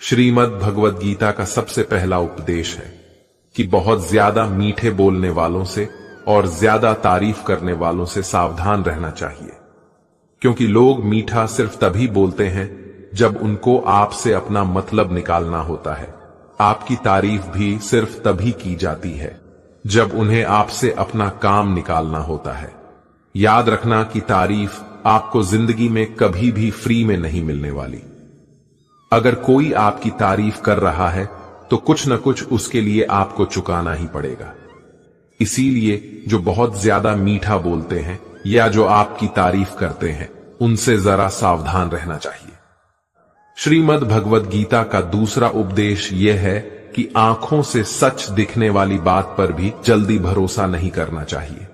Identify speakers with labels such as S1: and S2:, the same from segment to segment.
S1: श्रीमद् भगवद गीता का सबसे पहला उपदेश है कि बहुत ज्यादा मीठे बोलने वालों से और ज्यादा तारीफ करने वालों से सावधान रहना चाहिए, क्योंकि लोग मीठा सिर्फ तभी बोलते हैं जब उनको आपसे अपना मतलब निकालना होता है। आपकी तारीफ भी सिर्फ तभी की जाती है जब उन्हें आपसे अपना काम निकालना होता है। याद रखना कि तारीफ आपको जिंदगी में कभी भी फ्री में नहीं मिलने वाली। अगर कोई आपकी तारीफ कर रहा है तो कुछ न कुछ उसके लिए आपको चुकाना ही पड़ेगा। इसीलिए जो बहुत ज्यादा मीठा बोलते हैं या जो आपकी तारीफ करते हैं, उनसे जरा सावधान रहना चाहिए। श्रीमद् भगवद गीता का दूसरा उपदेश यह है कि आंखों से सच दिखने वाली बात पर भी जल्दी भरोसा नहीं करना चाहिए।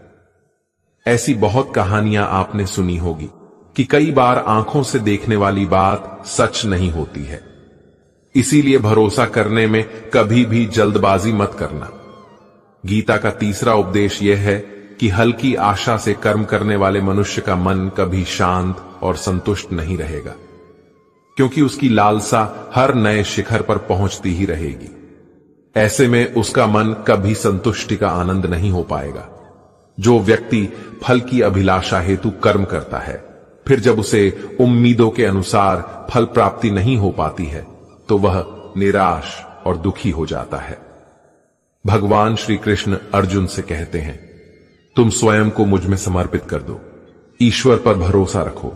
S1: ऐसी बहुत कहानियां आपने सुनी होगी कि कई बार आंखों से देखने वाली बात सच नहीं होती है। इसीलिए भरोसा करने में कभी भी जल्दबाजी मत करना। गीता का तीसरा उपदेश यह है कि हल्की आशा से कर्म करने वाले मनुष्य का मन कभी शांत और संतुष्ट नहीं रहेगा, क्योंकि उसकी लालसा हर नए शिखर पर पहुंचती ही रहेगी। ऐसे में उसका मन कभी संतुष्टि का आनंद नहीं हो पाएगा। जो व्यक्ति फल की अभिलाषा हेतु कर्म करता है, फिर जब उसे उम्मीदों के अनुसार फल प्राप्ति नहीं हो पाती है, तो वह निराश और दुखी हो जाता है। भगवान श्री कृष्ण अर्जुन से कहते हैं, तुम स्वयं को मुझ में समर्पित कर दो, ईश्वर पर भरोसा रखो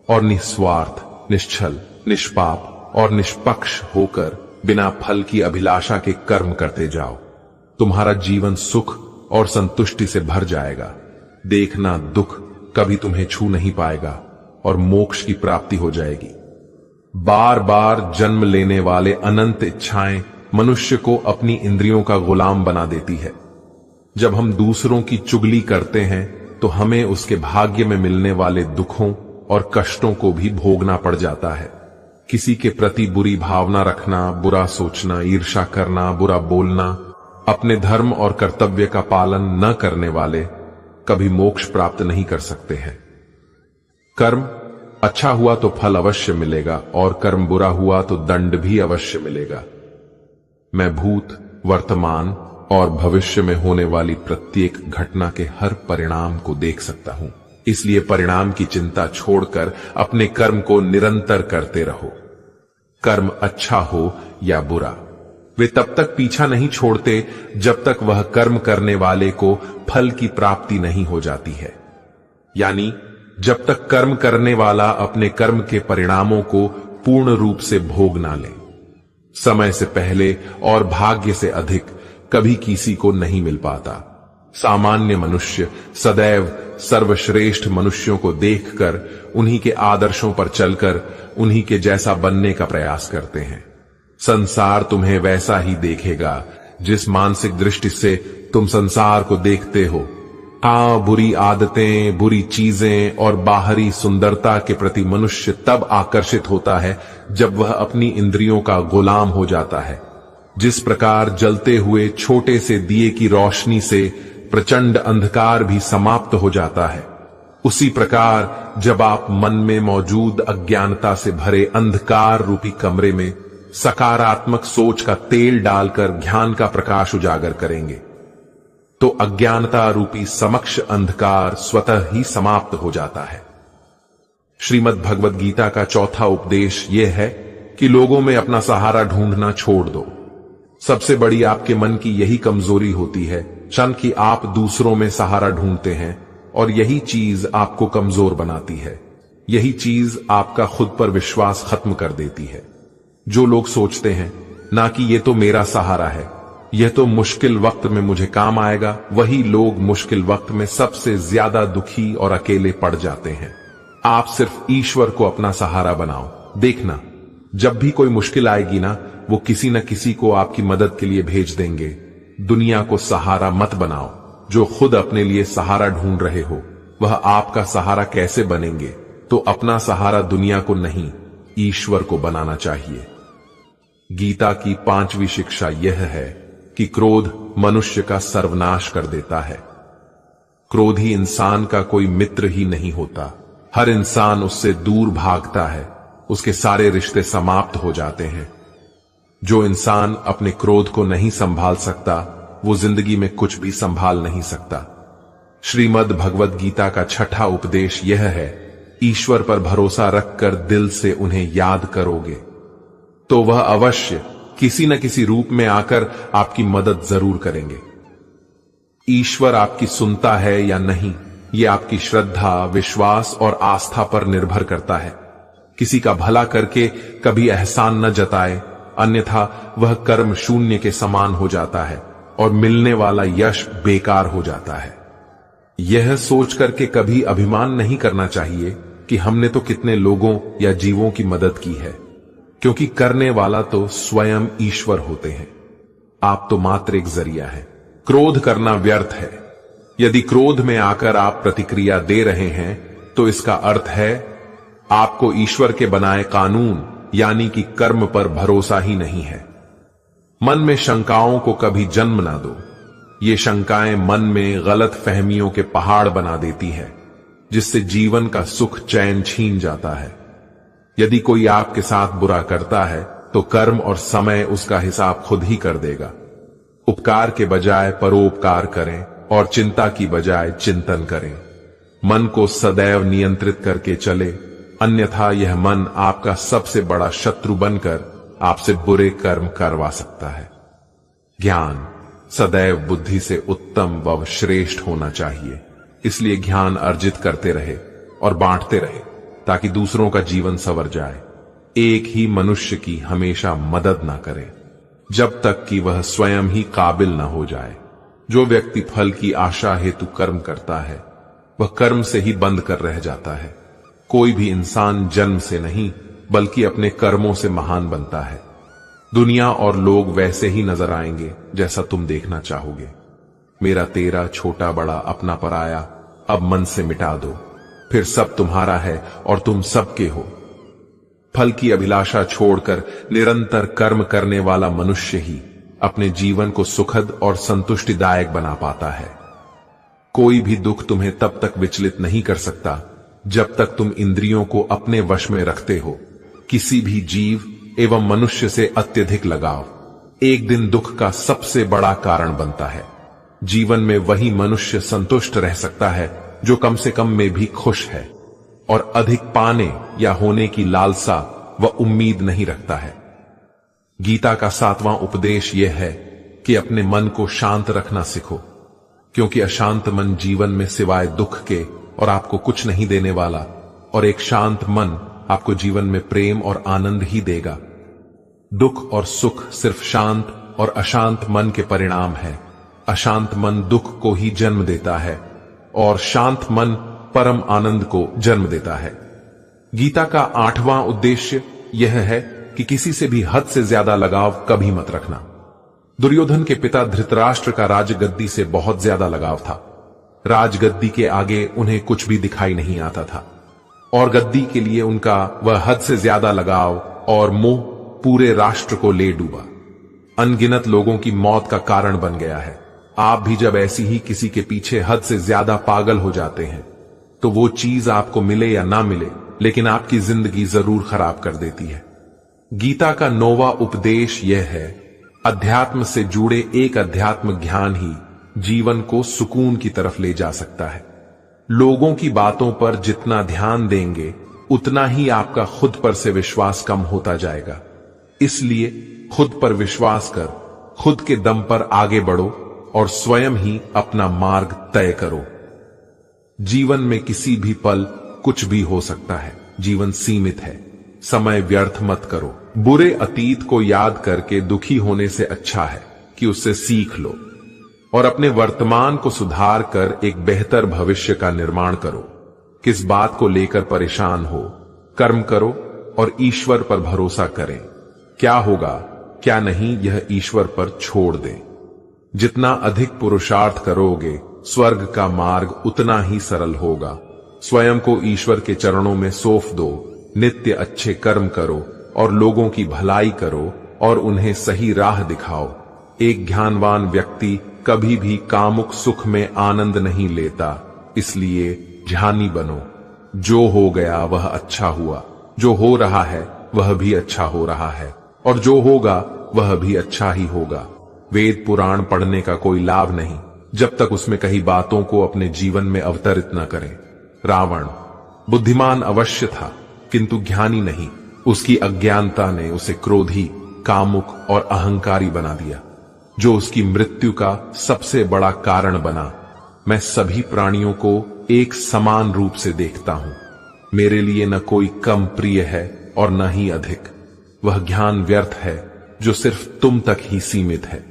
S1: और निस्वार्थ, निश्चल, निष्पाप और निष्पक्ष होकर बिना फल की अभिलाषा के कर्म करते जाओ। तुम्हारा जीवन सुख और संतुष्टि से भर जाएगा। देखना, दुख कभी तुम्हें छू नहीं पाएगा और मोक्ष की प्राप्ति हो जाएगी। बार बार जन्म लेने वाले अनंत इच्छाएं मनुष्य को अपनी इंद्रियों का गुलाम बना देती है। जब हम दूसरों की चुगली करते हैं तो हमें उसके भाग्य में मिलने वाले दुखों और कष्टों को भी भोगना पड़ जाता है। किसी के प्रति बुरी भावना रखना, बुरा सोचना, ईर्ष्या करना, बुरा बोलना, अपने धर्म और कर्तव्य का पालन न करने वाले कभी मोक्ष प्राप्त नहीं कर सकते हैं। कर्म अच्छा हुआ तो फल अवश्य मिलेगा और कर्म बुरा हुआ तो दंड भी अवश्य मिलेगा। मैं भूत, वर्तमान और भविष्य में होने वाली प्रत्येक घटना के हर परिणाम को देख सकता हूं। इसलिए परिणाम की चिंता छोड़कर अपने कर्म को निरंतर करते रहो। कर्म अच्छा हो या बुरा, वे तब तक पीछा नहीं छोड़ते जब तक वह कर्म करने वाले को फल की प्राप्ति नहीं हो जाती है। यानी जब तक कर्म करने वाला अपने कर्म के परिणामों को पूर्ण रूप से भोग ना ले। समय से पहले और भाग्य से अधिक कभी किसी को नहीं मिल पाता। सामान्य मनुष्य सदैव सर्वश्रेष्ठ मनुष्यों को देखकर उन्हीं के आदर्शों पर चलकर उन्हीं के जैसा बनने का प्रयास करते हैं। संसार तुम्हें वैसा ही देखेगा जिस मानसिक दृष्टि से तुम संसार को देखते हो। बुरी आदतें, बुरी चीजें और बाहरी सुंदरता के प्रति मनुष्य तब आकर्षित होता है जब वह अपनी इंद्रियों का गुलाम हो जाता है। जिस प्रकार जलते हुए छोटे से दिए की रोशनी से प्रचंड अंधकार भी समाप्त हो जाता है, उसी प्रकार जब आप मन में मौजूद अज्ञानता से भरे अंधकार रूपी कमरे में सकारात्मक सोच का तेल डालकर ज्ञान का प्रकाश उजागर करेंगे, तो अज्ञानता रूपी समक्ष अंधकार स्वतः ही समाप्त हो जाता है। श्रीमद् भगवद गीता का चौथा उपदेश यह है कि लोगों में अपना सहारा ढूंढना छोड़ दो। सबसे बड़ी आपके मन की यही कमजोरी होती है कि आप दूसरों में सहारा ढूंढते हैं और यही चीज आपको कमजोर बनाती है। यही चीज आपका खुद पर विश्वास खत्म कर देती है। जो लोग सोचते हैं ना कि ये तो मेरा सहारा है, यह तो मुश्किल वक्त में मुझे काम आएगा, वही लोग मुश्किल वक्त में सबसे ज्यादा दुखी और अकेले पड़ जाते हैं। आप सिर्फ ईश्वर को अपना सहारा बनाओ। देखना, जब भी कोई मुश्किल आएगी ना, वो किसी न किसी को आपकी मदद के लिए भेज देंगे। दुनिया को सहारा मत बनाओ। जो खुद अपने लिए सहारा ढूंढ रहे हो, वह आपका सहारा कैसे बनेंगे? तो अपना सहारा दुनिया को नहीं, ईश्वर को बनाना चाहिए। गीता की 5वीं शिक्षा यह है कि क्रोध मनुष्य का सर्वनाश कर देता है। क्रोधी इंसान का कोई मित्र ही नहीं होता। हर इंसान उससे दूर भागता है। उसके सारे रिश्ते समाप्त हो जाते हैं। जो इंसान अपने क्रोध को नहीं संभाल सकता वो जिंदगी में कुछ भी संभाल नहीं सकता। श्रीमद् भगवद गीता का छठा उपदेश यह है, ईश्वर पर भरोसा रखकर दिल से उन्हें याद करोगे तो वह अवश्य किसी न किसी रूप में आकर आपकी मदद जरूर करेंगे। ईश्वर आपकी सुनता है या नहीं, यह आपकी श्रद्धा, विश्वास और आस्था पर निर्भर करता है। किसी का भला करके कभी एहसान न जताए, अन्यथा वह कर्म शून्य के समान हो जाता है और मिलने वाला यश बेकार हो जाता है। यह सोच करके कभी अभिमान नहीं करना चाहिए कि हमने तो कितने लोगों या जीवों की मदद की है, क्योंकि करने वाला तो स्वयं ईश्वर होते हैं। आप तो मात्र एक जरिया है। क्रोध करना व्यर्थ है। यदि क्रोध में आकर आप प्रतिक्रिया दे रहे हैं तो इसका अर्थ है आपको ईश्वर के बनाए कानून यानी कि कर्म पर भरोसा ही नहीं है। मन में शंकाओं को कभी जन्म ना दो। ये शंकाएं मन में गलत फहमियों के पहाड़ बना देती है, जिससे जीवन का सुख चैन छीन जाता है। यदि कोई आपके साथ बुरा करता है तो कर्म और समय उसका हिसाब खुद ही कर देगा। उपकार के बजाय परोपकार करें और चिंता की बजाय चिंतन करें। मन को सदैव नियंत्रित करके चले, अन्यथा यह मन आपका सबसे बड़ा शत्रु बनकर आपसे बुरे कर्म करवा सकता है। ज्ञान सदैव बुद्धि से उत्तम व श्रेष्ठ होना चाहिए, इसलिए ज्ञान अर्जित करते रहे और बांटते रहे ताकि दूसरों का जीवन संवर जाए। एक ही मनुष्य की हमेशा मदद ना करे जब तक कि वह स्वयं ही काबिल न हो जाए। जो व्यक्ति फल की आशा हेतु कर्म करता है वह कर्म से ही बंद कर रह जाता है। कोई भी इंसान जन्म से नहीं बल्कि अपने कर्मों से महान बनता है। दुनिया और लोग वैसे ही नजर आएंगे जैसा तुम देखना चाहोगे। मेरा तेरा, छोटा बड़ा, अपना पराया अब मन से मिटा दो, फिर सब तुम्हारा है और तुम सबके हो। फल की अभिलाषा छोड़कर निरंतर कर्म करने वाला मनुष्य ही अपने जीवन को सुखद और संतुष्टिदायक बना पाता है। कोई भी दुख तुम्हें तब तक विचलित नहीं कर सकता जब तक तुम इंद्रियों को अपने वश में रखते हो। किसी भी जीव एवं मनुष्य से अत्यधिक लगाव एक दिन दुख का सबसे बड़ा कारण बनता है। जीवन में वही मनुष्य संतुष्ट रह सकता है जो कम से कम में भी खुश है और अधिक पाने या होने की लालसा व उम्मीद नहीं रखता है। गीता का 7वां उपदेश यह है कि अपने मन को शांत रखना सीखो, क्योंकि अशांत मन जीवन में सिवाय दुख के और आपको कुछ नहीं देने वाला, और एक शांत मन आपको जीवन में प्रेम और आनंद ही देगा। दुख और सुख सिर्फ शांत और अशांत मन के परिणाम है। अशांत मन दुख को ही जन्म देता है और शांत मन परम आनंद को जन्म देता है। गीता का 8वां उद्देश्य यह है कि किसी से भी हद से ज्यादा लगाव कभी मत रखना। दुर्योधन के पिता धृतराष्ट्र का राजगद्दी से बहुत ज्यादा लगाव था। राजगद्दी के आगे उन्हें कुछ भी दिखाई नहीं आता था और गद्दी के लिए उनका वह हद से ज्यादा लगाव और मोह पूरे राष्ट्र को ले डूबा। अनगिनत लोगों की मौत का कारण बन गया है। आप भी जब ऐसी ही किसी के पीछे हद से ज्यादा पागल हो जाते हैं तो वो चीज आपको मिले या ना मिले, लेकिन आपकी जिंदगी जरूर खराब कर देती है। गीता का 9वां उपदेश यह है, अध्यात्म से जुड़े एक अध्यात्म ज्ञान ही जीवन को सुकून की तरफ ले जा सकता है। लोगों की बातों पर जितना ध्यान देंगे उतना ही आपका खुद पर से विश्वास कम होता जाएगा। इसलिए खुद पर विश्वास कर खुद के दम पर आगे बढ़ो और स्वयं ही अपना मार्ग तय करो। जीवन में किसी भी पल कुछ भी हो सकता है। जीवन सीमित है, समय व्यर्थ मत करो। बुरे अतीत को याद करके दुखी होने से अच्छा है कि उससे सीख लो और अपने वर्तमान को सुधार कर एक बेहतर भविष्य का निर्माण करो। किस बात को लेकर परेशान हो, कर्म करो और ईश्वर पर भरोसा करें। क्या होगा क्या नहीं यह ईश्वर पर छोड़ दें। जितना अधिक पुरुषार्थ करोगे स्वर्ग का मार्ग उतना ही सरल होगा। स्वयं को ईश्वर के चरणों में सौंप दो। नित्य अच्छे कर्म करो और लोगों की भलाई करो और उन्हें सही राह दिखाओ। एक ज्ञानवान व्यक्ति कभी भी कामुक सुख में आनंद नहीं लेता, इसलिए ध्यानी बनो। जो हो गया वह अच्छा हुआ, जो हो रहा है वह भी अच्छा हो रहा है और जो होगा वह भी अच्छा ही होगा। वेद पुराण पढ़ने का कोई लाभ नहीं जब तक उसमें कही बातों को अपने जीवन में अवतरित न करें। रावण बुद्धिमान अवश्य था, किंतु ज्ञानी नहीं। उसकी अज्ञानता ने उसे क्रोधी, कामुक और अहंकारी बना दिया, जो उसकी मृत्यु का सबसे बड़ा कारण बना। मैं सभी प्राणियों को एक समान रूप से देखता हूं। मेरे लिए न कोई कम प्रिय है और न ही अधिक। वह ज्ञान व्यर्थ है जो सिर्फ तुम तक ही सीमित है।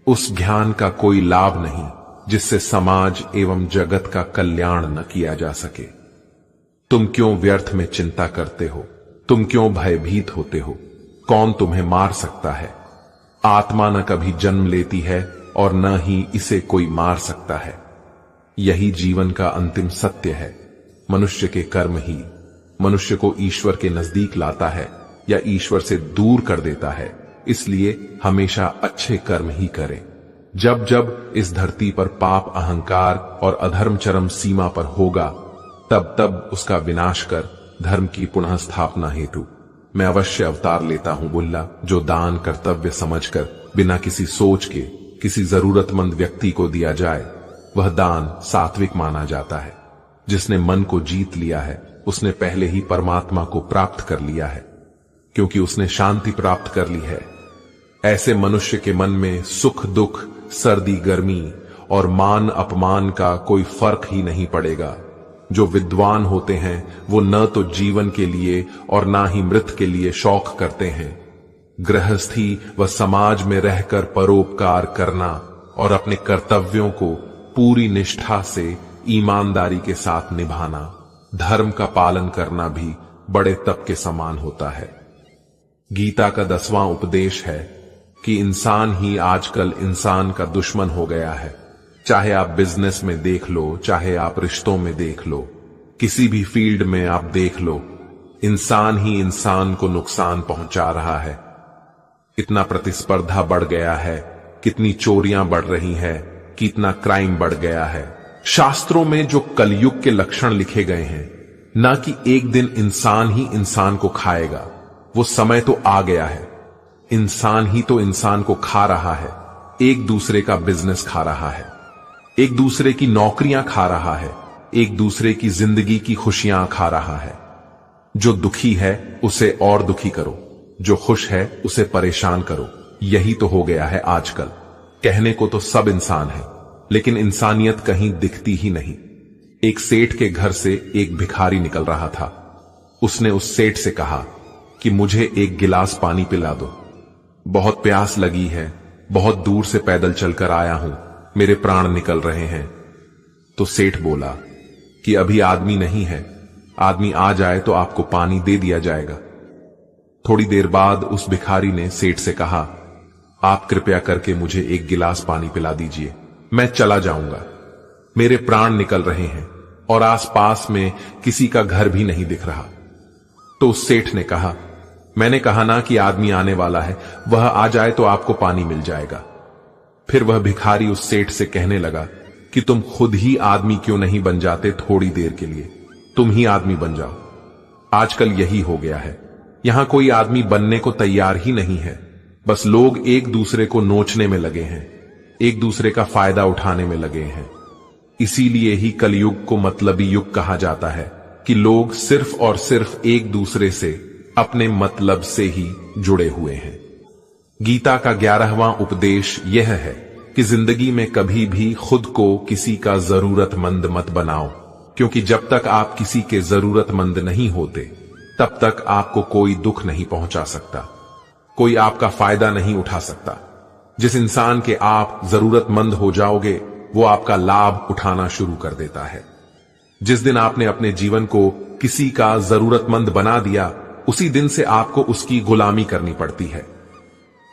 S1: उस ज्ञान का कोई लाभ नहीं जिससे समाज एवं जगत का कल्याण न किया जा सके। तुम क्यों व्यर्थ में चिंता करते हो? तुम क्यों भयभीत होते हो? कौन तुम्हें मार सकता है? आत्मा न कभी जन्म लेती है और न ही इसे कोई मार सकता है। यही जीवन का अंतिम सत्य है। मनुष्य के कर्म ही मनुष्य को ईश्वर के नजदीक लाता है या ईश्वर से दूर कर देता है। इसलिए हमेशा अच्छे कर्म ही करें। जब जब इस धरती पर पाप, अहंकार और अधर्म चरम सीमा पर होगा, तब तब उसका विनाश कर धर्म की पुनः स्थापना हेतु मैं अवश्य अवतार लेता हूं। बुल्ला जो दान कर्तव्य समझकर बिना किसी सोच के किसी जरूरतमंद व्यक्ति को दिया जाए, वह दान सात्विक माना जाता है। जिसने मन को जीत लिया है, उसने पहले ही परमात्मा को प्राप्त कर लिया है, क्योंकि उसने शांति प्राप्त कर ली है। ऐसे मनुष्य के मन में सुख दुख, सर्दी गर्मी और मान अपमान का कोई फर्क ही नहीं पड़ेगा। जो विद्वान होते हैं वो न तो जीवन के लिए और ना ही मृत के लिए शौक करते हैं। गृहस्थी व समाज में रहकर परोपकार करना और अपने कर्तव्यों को पूरी निष्ठा से ईमानदारी के साथ निभाना, धर्म का पालन करना भी बड़े तप के समान होता है। गीता का 10वां उपदेश है कि इंसान ही आजकल इंसान का दुश्मन हो गया है। चाहे आप बिजनेस में देख लो, चाहे आप रिश्तों में देख लो, किसी भी फील्ड में आप देख लो, इंसान ही इंसान को नुकसान पहुंचा रहा है। कितना प्रतिस्पर्धा बढ़ गया है, कितनी चोरियां बढ़ रही है, कितना क्राइम बढ़ गया है। शास्त्रों में जो कलयुग के लक्षण लिखे गए हैं, ना कि एक दिन इंसान ही इंसान को खाएगा, वो समय तो आ गया है। इंसान ही तो इंसान को खा रहा है, एक दूसरे का बिजनेस खा रहा है, एक दूसरे की नौकरियां खा रहा है, एक दूसरे की जिंदगी की खुशियां खा रहा है। जो दुखी है उसे और दुखी करो, जो खुश है उसे परेशान करो। यही तो हो गया है आजकल। कहने को तो सब इंसान है, लेकिन इंसानियत कहीं दिखती ही नहीं। एक सेठ के घर से एक भिखारी निकल रहा था। उसने उस सेठ से कहा कि मुझे एक गिलास पानी पिला दो, बहुत प्यास लगी है, बहुत दूर से पैदल चलकर आया हूं, मेरे प्राण निकल रहे हैं। तो सेठ बोला कि अभी आदमी नहीं है, आदमी आ जाए तो आपको पानी दे दिया जाएगा। थोड़ी देर बाद उस भिखारी ने सेठ से कहा, आप कृपया करके मुझे एक गिलास पानी पिला दीजिए, मैं चला जाऊंगा, मेरे प्राण निकल रहे हैं और आसपास में किसी का घर भी नहीं दिख रहा। तो उस सेठ ने कहा, मैंने कहा ना कि आदमी आने वाला है, वह आ जाए तो आपको पानी मिल जाएगा। फिर वह भिखारी उस सेठ से कहने लगा कि तुम खुद ही आदमी क्यों नहीं बन जाते थोड़ी देर के लिए, तुम ही आदमी बन जाओ। आजकल यही हो गया है, यहां कोई आदमी बनने को तैयार ही नहीं है। बस लोग एक दूसरे को नोचने में लगे हैं, एक दूसरे का फायदा उठाने में लगे हैं। इसीलिए ही कलयुग को मतलबी युग कहा जाता है कि लोग सिर्फ और सिर्फ एक दूसरे से अपने मतलब से ही जुड़े हुए हैं। गीता का 11वां उपदेश यह है कि जिंदगी में कभी भी खुद को किसी का जरूरतमंद मत बनाओ, क्योंकि जब तक आप किसी के जरूरतमंद नहीं होते, तब तक आपको कोई दुख नहीं पहुंचा सकता, कोई आपका फायदा नहीं उठा सकता। जिस इंसान के आप जरूरतमंद हो जाओगे, वो आपका लाभ उठाना शुरू कर देता है। जिस दिन आपने अपने जीवन को किसी का जरूरतमंद बना दिया, उसी दिन से आपको उसकी गुलामी करनी पड़ती है।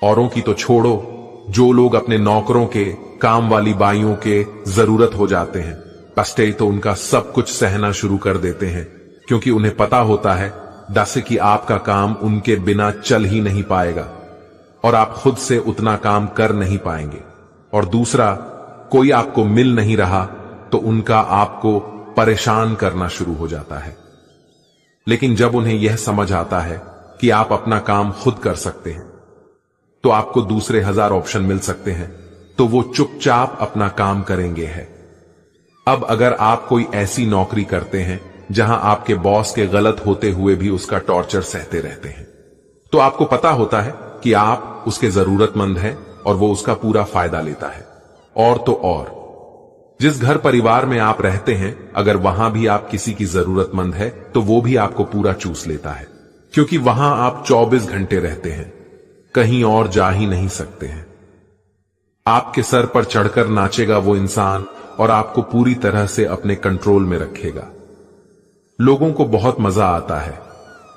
S1: औरों की तो छोड़ो, जो लोग अपने नौकरों के, काम वाली बाइयों के जरूरत हो जाते हैं, कष्टे तो उनका सब कुछ सहना शुरू कर देते हैं, क्योंकि उन्हें पता होता है दस कि आपका काम उनके बिना चल ही नहीं पाएगा और आप खुद से उतना काम कर नहीं पाएंगे। और दूसरा, कोई आपको मिल नहीं रहा तो उनका आपको परेशान करना शुरू हो जाता है। लेकिन जब उन्हें यह समझ आता है कि आप अपना काम खुद कर सकते हैं, तो आपको दूसरे 1000 ऑप्शन मिल सकते हैं, तो वो चुपचाप अपना काम करेंगे है। अब अगर आप कोई ऐसी नौकरी करते हैं जहां आपके बॉस के गलत होते हुए भी उसका टॉर्चर सहते रहते हैं, तो आपको पता होता है कि आप उसके जरूरतमंद हैं और वो उसका पूरा फायदा लेता है। और तो और जिस घर परिवार में आप रहते हैं, अगर वहां भी आप किसी की जरूरतमंद है तो वो भी आपको पूरा चूस लेता है, क्योंकि वहां आप 24 घंटे रहते हैं, कहीं और जा ही नहीं सकते हैं। आपके सर पर चढ़कर नाचेगा वो इंसान और आपको पूरी तरह से अपने कंट्रोल में रखेगा। लोगों को बहुत मजा आता है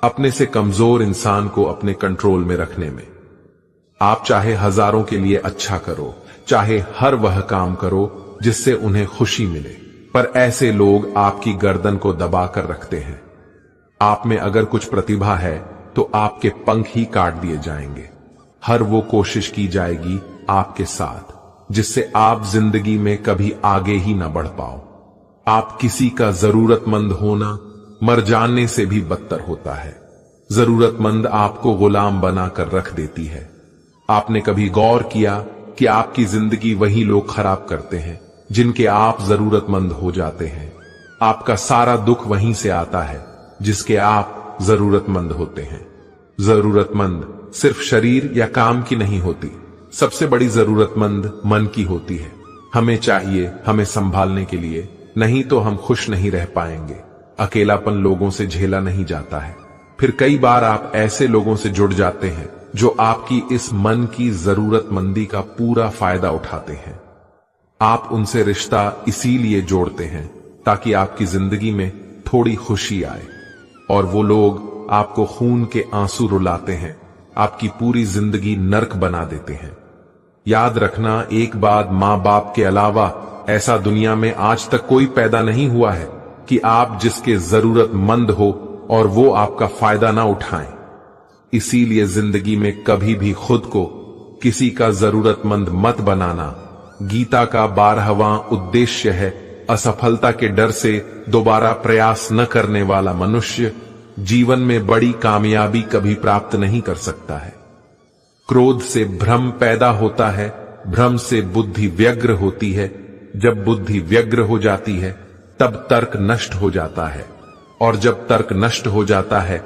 S1: अपने से कमजोर इंसान को अपने कंट्रोल में रखने में। आप चाहे हजारों के लिए अच्छा करो, चाहे हर वह काम करो जिससे उन्हें खुशी मिले, पर ऐसे लोग आपकी गर्दन को दबाकर रखते हैं। आप में अगर कुछ प्रतिभा है तो आपके पंख ही काट दिए जाएंगे। हर वो कोशिश की जाएगी आपके साथ जिससे आप जिंदगी में कभी आगे ही ना बढ़ पाओ। आप किसी का जरूरतमंद होना मर जाने से भी बदतर होता है। जरूरतमंद आपको गुलाम बनाकर रख देती है। आपने कभी गौर किया कि आपकी जिंदगी वही लोग खराब करते हैं जिनके आप जरूरतमंद हो जाते हैं। आपका सारा दुख वहीं से आता है जिसके आप जरूरतमंद होते हैं। जरूरतमंद सिर्फ शरीर या काम की नहीं होती, सबसे बड़ी जरूरतमंद मन की होती है। हमें चाहिए हमें संभालने के लिए, नहीं तो हम खुश नहीं रह पाएंगे। अकेलापन लोगों से झेला नहीं जाता है। फिर कई बार आप ऐसे लोगों से जुड़ जाते हैं जो आपकी इस मन की जरूरतमंदी का पूरा फायदा उठाते हैं। आप उनसे रिश्ता इसीलिए जोड़ते हैं ताकि आपकी जिंदगी में थोड़ी खुशी आए, और वो लोग आपको खून के आंसू रुलाते हैं, आपकी पूरी जिंदगी नर्क बना देते हैं। याद रखना, एक बात, मां बाप के अलावा ऐसा दुनिया में आज तक कोई पैदा नहीं हुआ है कि आप जिसके जरूरतमंद हो और वो आपका फायदा ना उठाएं। इसीलिए जिंदगी में कभी भी खुद को किसी का जरूरतमंद मत बनाना। गीता का 12वां उद्देश्य है, असफलता के डर से दोबारा प्रयास न करने वाला मनुष्य जीवन में बड़ी कामयाबी कभी प्राप्त नहीं कर सकता है। क्रोध से भ्रम पैदा होता है, भ्रम से बुद्धि व्यग्र होती है, जब बुद्धि व्यग्र हो जाती है तब तर्क नष्ट हो जाता है, और जब तर्क नष्ट हो जाता है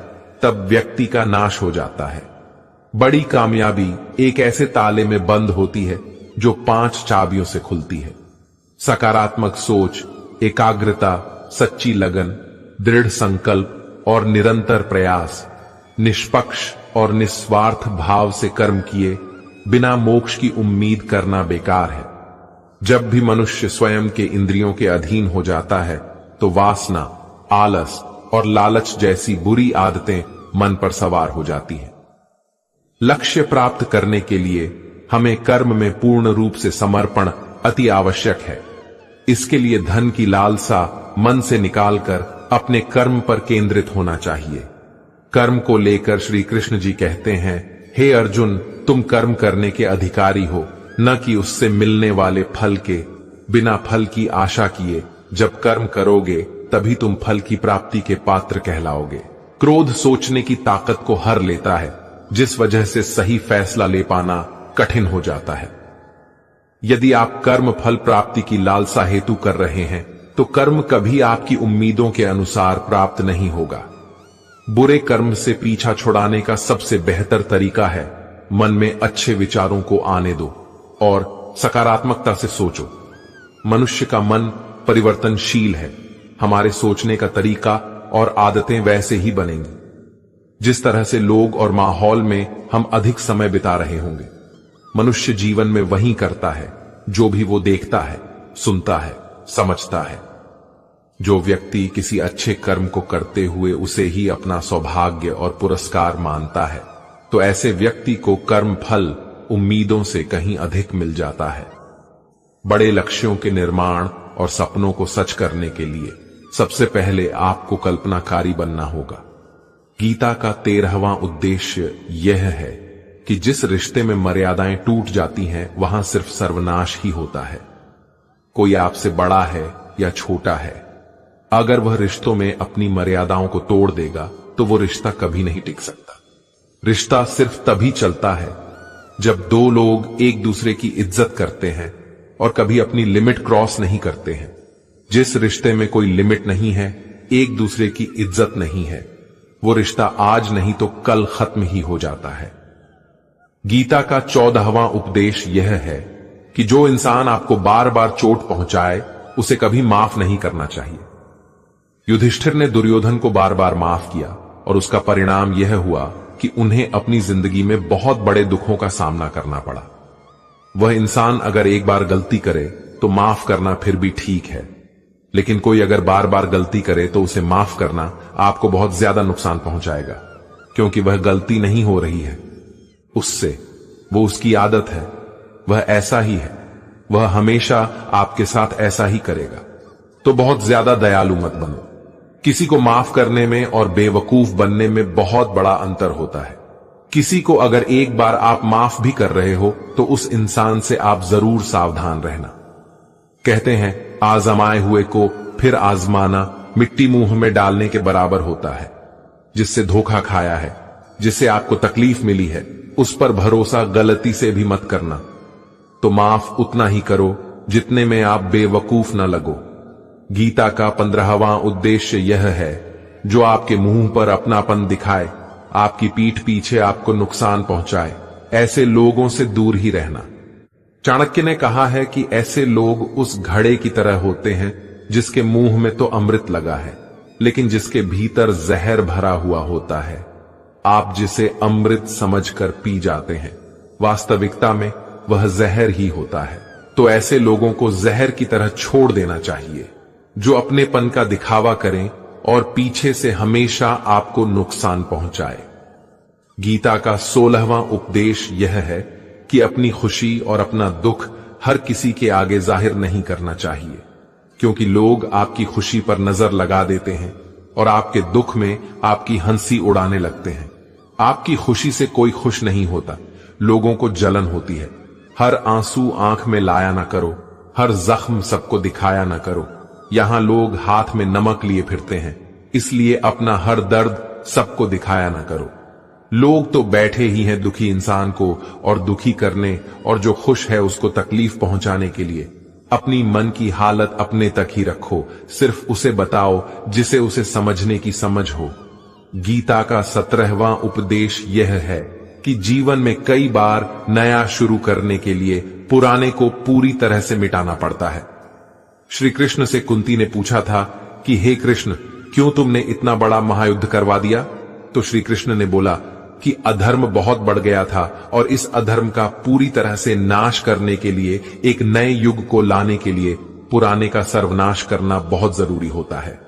S1: तब व्यक्ति का नाश हो जाता है। बड़ी कामयाबी एक ऐसे ताले में बंद होती है जो 5 चाबियों से खुलती है। सकारात्मक सोच, एकाग्रता, सच्ची लगन, दृढ़ संकल्प और निरंतर प्रयास, निष्पक्ष और निस्वार्थ भाव से कर्म किए बिना मोक्ष की उम्मीद करना बेकार है। जब भी मनुष्य स्वयं के इंद्रियों के अधीन हो जाता है तो वासना, आलस और लालच जैसी बुरी आदतें मन पर सवार हो जाती हैं। लक्ष्य प्राप्त करने के लिए हमें कर्म में पूर्ण रूप से समर्पण अति आवश्यक है। इसके लिए धन की लालसा मन से निकालकर अपने कर्म पर केंद्रित होना चाहिए। कर्म को लेकर श्री कृष्ण जी कहते हैं, हे अर्जुन, तुम कर्म करने के अधिकारी हो, न कि उससे मिलने वाले फल के। बिना फल की आशा किए जब कर्म करोगे तभी तुम फल की प्राप्ति के पात्र कहलाओगे। क्रोध सोचने की ताकत को हर लेता है, जिस वजह से सही फैसला ले पाना कठिन हो जाता है। यदि आप कर्म फल प्राप्ति की लालसा हेतु कर रहे हैं तो कर्म कभी आपकी उम्मीदों के अनुसार प्राप्त नहीं होगा। बुरे कर्म से पीछा छुड़ाने का सबसे बेहतर तरीका है, मन में अच्छे विचारों को आने दो और सकारात्मकता से सोचो। मनुष्य का मन परिवर्तनशील है। हमारे सोचने का तरीका और आदतें वैसे ही बनेंगी जिस तरह से लोग और माहौल में हम अधिक समय बिता रहे होंगे। मनुष्य जीवन में वही करता है जो भी वो देखता है, सुनता है, समझता है। जो व्यक्ति किसी अच्छे कर्म को करते हुए उसे ही अपना सौभाग्य और पुरस्कार मानता है, तो ऐसे व्यक्ति को कर्म फल उम्मीदों से कहीं अधिक मिल जाता है। बड़े लक्ष्यों के निर्माण और सपनों को सच करने के लिए सबसे पहले आपको कल्पनाकारी बनना होगा। गीता का 13वां उद्देश्य यह है कि जिस रिश्ते में मर्यादाएं टूट जाती हैं वहां सिर्फ सर्वनाश ही होता है। कोई आपसे बड़ा है या छोटा है, अगर वह रिश्तों में अपनी मर्यादाओं को तोड़ देगा तो वो रिश्ता कभी नहीं टिक सकता। रिश्ता सिर्फ तभी चलता है जब दो लोग एक दूसरे की इज्जत करते हैं और कभी अपनी लिमिट क्रॉस नहीं करते हैं। जिस रिश्ते में कोई लिमिट नहीं है, एक दूसरे की इज्जत नहीं है, वो रिश्ता आज नहीं तो कल खत्म ही हो जाता है। गीता का 14वां उपदेश यह है कि जो इंसान आपको बार बार चोट पहुंचाए उसे कभी माफ नहीं करना चाहिए। युधिष्ठिर ने दुर्योधन को बार बार माफ किया और उसका परिणाम यह हुआ कि उन्हें अपनी जिंदगी में बहुत बड़े दुखों का सामना करना पड़ा। वह इंसान अगर एक बार गलती करे तो माफ करना फिर भी ठीक है, लेकिन कोई अगर बार बार गलती करे तो उसे माफ करना आपको बहुत ज्यादा नुकसान पहुंचाएगा, क्योंकि वह गलती नहीं हो रही है उससे, वो उसकी आदत है, वह ऐसा ही है, वह हमेशा आपके साथ ऐसा ही करेगा। तो बहुत ज्यादा दयालु मत बनो। किसी को माफ करने में और बेवकूफ बनने में बहुत बड़ा अंतर होता है। किसी को अगर एक बार आप माफ भी कर रहे हो तो उस इंसान से आप जरूर सावधान रहना। कहते हैं आजमाए हुए को फिर आजमाना मिट्टी मुंह में डालने के बराबर होता है। जिससे धोखा खाया है, जिससे आपको तकलीफ मिली है, उस पर भरोसा गलती से भी मत करना। तो माफ उतना ही करो जितने में आप बेवकूफ न लगो। गीता का 15वां उद्देश्य यह है, जो आपके मुंह पर अपनापन दिखाए, आपकी पीठ पीछे आपको नुकसान पहुंचाए, ऐसे लोगों से दूर ही रहना। चाणक्य ने कहा है कि ऐसे लोग उस घड़े की तरह होते हैं जिसके मुंह में तो अमृत लगा है, लेकिन जिसके भीतर जहर भरा हुआ होता है। आप जिसे अमृत समझकर पी जाते हैं, वास्तविकता में वह जहर ही होता है। तो ऐसे लोगों को जहर की तरह छोड़ देना चाहिए, जो अपनेपन का दिखावा करें और पीछे से हमेशा आपको नुकसान पहुंचाए। गीता का 16वां उपदेश यह है कि अपनी खुशी और अपना दुख हर किसी के आगे जाहिर नहीं करना चाहिए, क्योंकि लोग आपकी खुशी पर नजर लगा देते हैं और आपके दुख में आपकी हंसी उड़ाने लगते हैं। आपकी खुशी से कोई खुश नहीं होता, लोगों को जलन होती है। हर आंसू आंख में लाया ना करो, हर जख्म सबको दिखाया ना करो। यहां लोग हाथ में नमक लिए फिरते हैं, इसलिए अपना हर दर्द सबको दिखाया ना करो। लोग तो बैठे ही हैं दुखी इंसान को और दुखी करने, और जो खुश है उसको तकलीफ पहुंचाने के लिए। अपनी मन की हालत अपने तक ही रखो, सिर्फ उसे बताओ जिसे उसे समझने की समझ हो। गीता का 17वां उपदेश यह है कि जीवन में कई बार नया शुरू करने के लिए पुराने को पूरी तरह से मिटाना पड़ता है। श्री कृष्ण से कुंती ने पूछा था कि हे कृष्ण, क्यों तुमने इतना बड़ा महायुद्ध करवा दिया? तो श्री कृष्ण ने बोला कि अधर्म बहुत बढ़ गया था और इस अधर्म का पूरी तरह से नाश करने के लिए, एक नए युग को लाने के लिए पुराने का सर्वनाश करना बहुत जरूरी होता है।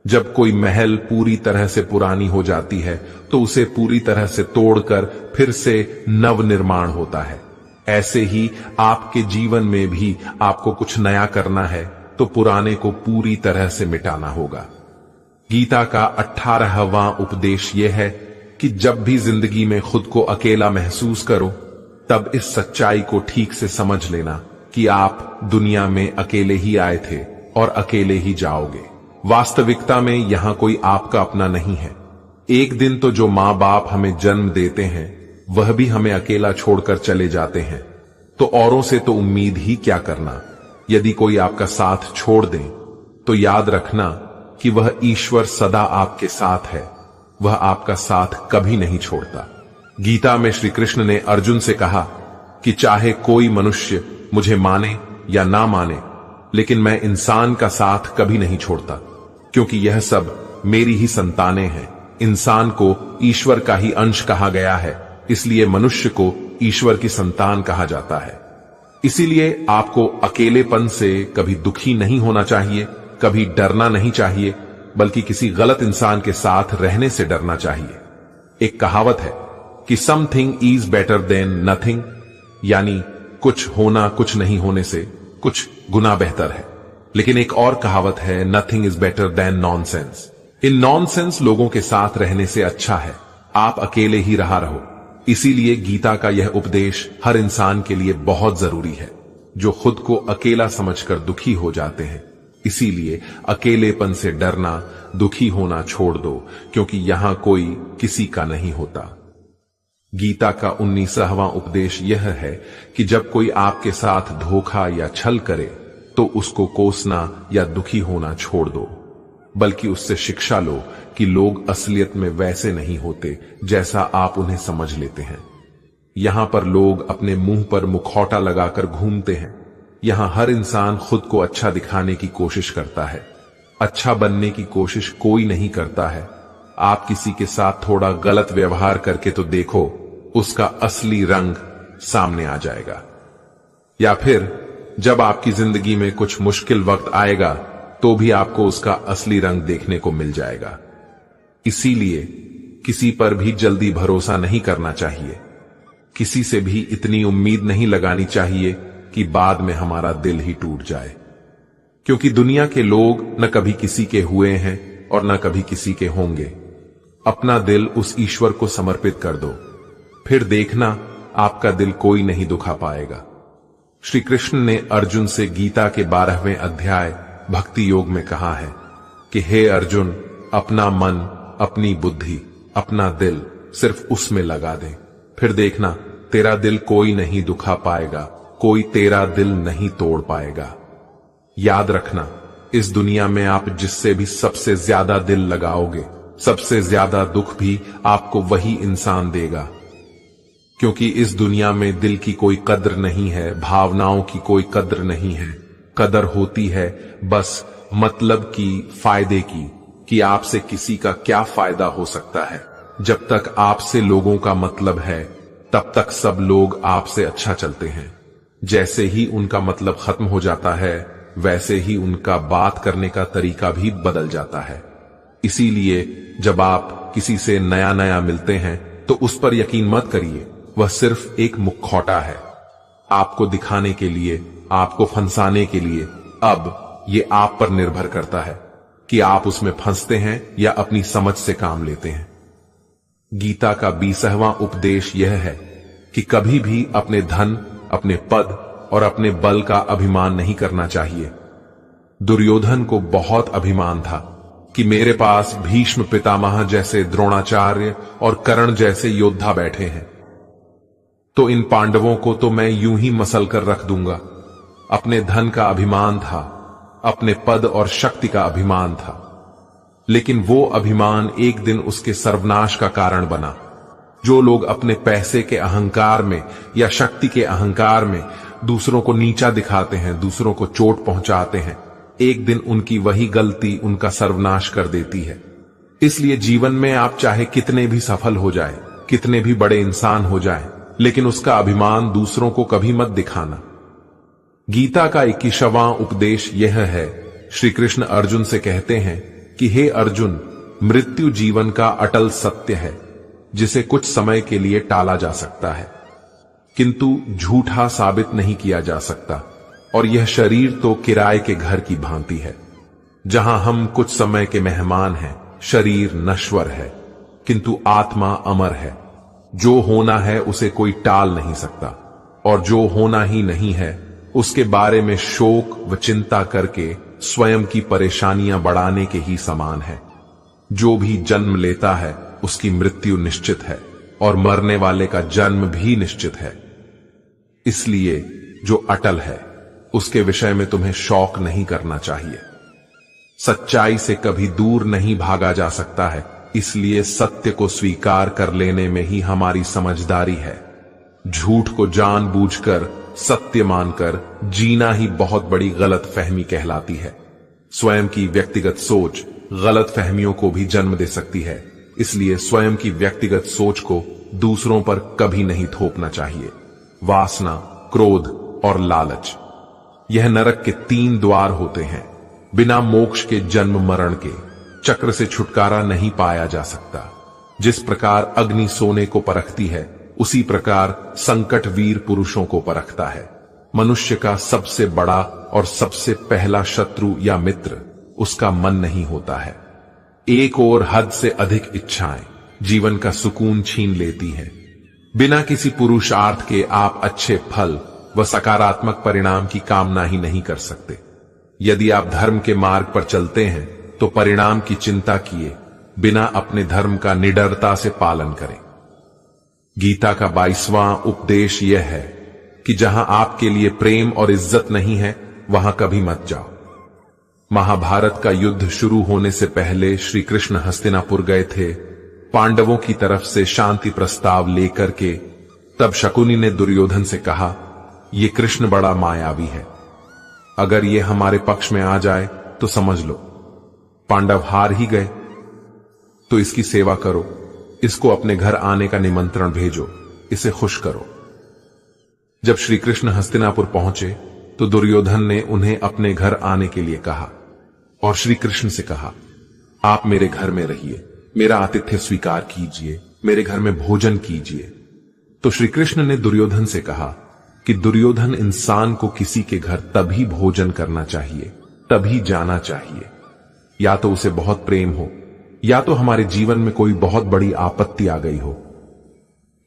S1: जब कोई महल पूरी तरह से पुरानी हो जाती है तो उसे पूरी तरह से तोड़कर फिर से नव निर्माण होता है। ऐसे ही आपके जीवन में भी आपको कुछ नया करना है तो पुराने को पूरी तरह से मिटाना होगा। गीता का 18वां उपदेश यह है कि जब भी जिंदगी में खुद को अकेला महसूस करो, तब इस सच्चाई को ठीक से समझ लेना कि आप दुनिया में अकेले ही आए थे और अकेले ही जाओगे। वास्तविकता में यहां कोई आपका अपना नहीं है। एक दिन तो जो मां बाप हमें जन्म देते हैं वह भी हमें अकेला छोड़कर चले जाते हैं, तो औरों से तो उम्मीद ही क्या करना। यदि कोई आपका साथ छोड़ दे तो याद रखना कि वह ईश्वर सदा आपके साथ है, वह आपका साथ कभी नहीं छोड़ता। गीता में श्री कृष्ण ने अर्जुन से कहा कि चाहे कोई मनुष्य मुझे माने या ना माने, लेकिन मैं इंसान का साथ कभी नहीं छोड़ता, क्योंकि यह सब मेरी ही संतानें हैं। इंसान को ईश्वर का ही अंश कहा गया है, इसलिए मनुष्य को ईश्वर की संतान कहा जाता है। इसीलिए आपको अकेलेपन से कभी दुखी नहीं होना चाहिए, कभी डरना नहीं चाहिए, बल्कि किसी गलत इंसान के साथ रहने से डरना चाहिए। एक कहावत है कि something is better than nothing, यानी कुछ होना कुछ नहीं होने से कुछ गुना बेहतर है। लेकिन एक और कहावत है, nothing is better than nonsense. In nonsense लोगों के साथ रहने से अच्छा है आप अकेले ही रहा रहो। इसीलिए गीता का यह उपदेश हर इंसान के लिए बहुत जरूरी है, जो खुद को अकेला समझकर दुखी हो जाते हैं। इसीलिए अकेलेपन से डरना, दुखी होना छोड़ दो, क्योंकि यहां कोई किसी का नहीं होता। गीता का 19वां उपदेश यह है कि जब कोई आपके साथ धोखा या छल करे तो उसको कोसना या दुखी होना छोड़ दो, बल्कि उससे शिक्षा लो कि लोग असलियत में वैसे नहीं होते जैसा आप उन्हें समझ लेते हैं। यहां पर लोग अपने मुंह पर मुखौटा लगाकर घूमते हैं। यहां हर इंसान खुद को अच्छा दिखाने की कोशिश करता है। अच्छा बनने की कोशिश कोई नहीं करता है। आप किसी के साथ थोड़ा गलत व्यवहार करके तो देखो, उसका असली रंग सामने आ जाएगा। या फिर जब आपकी जिंदगी में कुछ मुश्किल वक्त आएगा तो भी आपको उसका असली रंग देखने को मिल जाएगा। इसीलिए किसी पर भी जल्दी भरोसा नहीं करना चाहिए। किसी से भी इतनी उम्मीद नहीं लगानी चाहिए कि बाद में हमारा दिल ही टूट जाए, क्योंकि दुनिया के लोग न कभी किसी के हुए हैं और न कभी किसी के होंगे। अपना दिल उस ईश्वर को समर्पित कर दो, फिर देखना आपका दिल कोई नहीं दुखा पाएगा। श्री कृष्ण ने अर्जुन से गीता के 12वें अध्याय भक्ति योग में कहा है कि हे अर्जुन, अपना मन, अपनी बुद्धि, अपना दिल सिर्फ उसमें लगा दे, फिर देखना तेरा दिल कोई नहीं दुखा पाएगा, कोई तेरा दिल नहीं तोड़ पाएगा। याद रखना, इस दुनिया में आप जिससे भी सबसे ज्यादा दिल लगाओगे, सबसे ज्यादा दुख भी आपको वही इंसान देगा, क्योंकि इस दुनिया में दिल की कोई कद्र नहीं है, भावनाओं की कोई कद्र नहीं है। कदर होती है बस मतलब की, फायदे की, कि आपसे किसी का क्या फायदा हो सकता है। जब तक आपसे लोगों का मतलब है तब तक सब लोग आपसे अच्छा चलते हैं। जैसे ही उनका मतलब खत्म हो जाता है वैसे ही उनका बात करने का तरीका भी बदल जाता है। इसीलिए जब आप किसी से नया नया मिलते हैं तो उस पर यकीन मत करिए, वह सिर्फ एक मुखौटा है, आपको दिखाने के लिए, आपको फंसाने के लिए। अब ये आप पर निर्भर करता है कि आप उसमें फंसते हैं या अपनी समझ से काम लेते हैं। गीता का 20वां उपदेश यह है कि कभी भी अपने धन, अपने पद और अपने बल का अभिमान नहीं करना चाहिए। दुर्योधन को बहुत अभिमान था कि मेरे पास भीष्म पितामह जैसे, द्रोणाचार्य और कर्ण जैसे योद्धा बैठे हैं, तो इन पांडवों को तो मैं यूं ही मसल कर रख दूंगा। अपने धन का अभिमान था, अपने पद और शक्ति का अभिमान था, लेकिन वो अभिमान एक दिन उसके सर्वनाश का कारण बना। जो लोग अपने पैसे के अहंकार में या शक्ति के अहंकार में दूसरों को नीचा दिखाते हैं, दूसरों को चोट पहुंचाते हैं, एक दिन उनकी वही गलती उनका सर्वनाश कर देती है। इसलिए जीवन में आप चाहे कितने भी सफल हो जाए, कितने भी बड़े इंसान हो जाए, लेकिन उसका अभिमान दूसरों को कभी मत दिखाना। गीता का 21वां उपदेश यह है, श्री कृष्ण अर्जुन से कहते हैं कि हे अर्जुन, मृत्यु जीवन का अटल सत्य है जिसे कुछ समय के लिए टाला जा सकता है, किंतु झूठा साबित नहीं किया जा सकता। और यह शरीर तो किराए के घर की भांति है, जहां हम कुछ समय के मेहमान हैं। शरीर नश्वर है किंतु आत्मा अमर है। जो होना है उसे कोई टाल नहीं सकता, और जो होना ही नहीं है उसके बारे में शोक व चिंता करके स्वयं की परेशानियां बढ़ाने के ही समान है। जो भी जन्म लेता है उसकी मृत्यु निश्चित है, और मरने वाले का जन्म भी निश्चित है। इसलिए जो अटल है उसके विषय में तुम्हें शौक नहीं करना चाहिए। सच्चाई से कभी दूर नहीं भागा जा सकता है, इसलिए सत्य को स्वीकार कर लेने में ही हमारी समझदारी है। झूठ को जानबूझकर सत्य मानकर जीना ही बहुत बड़ी गलत फहमी कहलाती है। स्वयं की व्यक्तिगत सोच गलत फहमियों को भी जन्म दे सकती है, इसलिए स्वयं की व्यक्तिगत सोच को दूसरों पर कभी नहीं थोपना चाहिए। वासना, क्रोध और लालच, यह नरक के 3 द्वार होते हैं। बिना मोक्ष के जन्म मरण के चक्र से छुटकारा नहीं पाया जा सकता। जिस प्रकार अग्नि सोने को परखती है, उसी प्रकार संकट वीर पुरुषों को परखता है। मनुष्य का सबसे बड़ा और सबसे पहला शत्रु या मित्र उसका मन नहीं होता है। एक और हद से अधिक इच्छाएं जीवन का सुकून छीन लेती हैं। बिना किसी पुरुषार्थ के आप अच्छे फल व सकारात्मक परिणाम की कामना ही नहीं कर सकते। यदि आप धर्म के मार्ग पर चलते हैं तो परिणाम की चिंता किए बिना अपने धर्म का निडरता से पालन करें। गीता का 22वां उपदेश यह है कि जहां आपके लिए प्रेम और इज्जत नहीं है वहां कभी मत जाओ। महाभारत का युद्ध शुरू होने से पहले श्री कृष्ण हस्तिनापुर गए थे पांडवों की तरफ से शांति प्रस्ताव लेकर के। तब शकुनी ने दुर्योधन से कहा, ये कृष्ण बड़ा मायावी है, अगर ये हमारे पक्ष में आ जाए तो समझ लो पांडव हार ही गए। तो इसकी सेवा करो, इसको अपने घर आने का निमंत्रण भेजो, इसे खुश करो। जब श्री कृष्ण हस्तिनापुर पहुंचे तो दुर्योधन ने उन्हें अपने घर आने के लिए कहा और श्री कृष्ण से कहा, आप मेरे घर में रहिए, मेरा आतिथ्य स्वीकार कीजिए, मेरे घर में भोजन कीजिए। तो श्री कृष्ण ने दुर्योधन से कहा कि दुर्योधन, इंसान को किसी के घर तभी भोजन करना चाहिए, तभी जाना चाहिए, या तो उसे बहुत प्रेम हो, या तो हमारे जीवन में कोई बहुत बड़ी आपत्ति आ गई हो।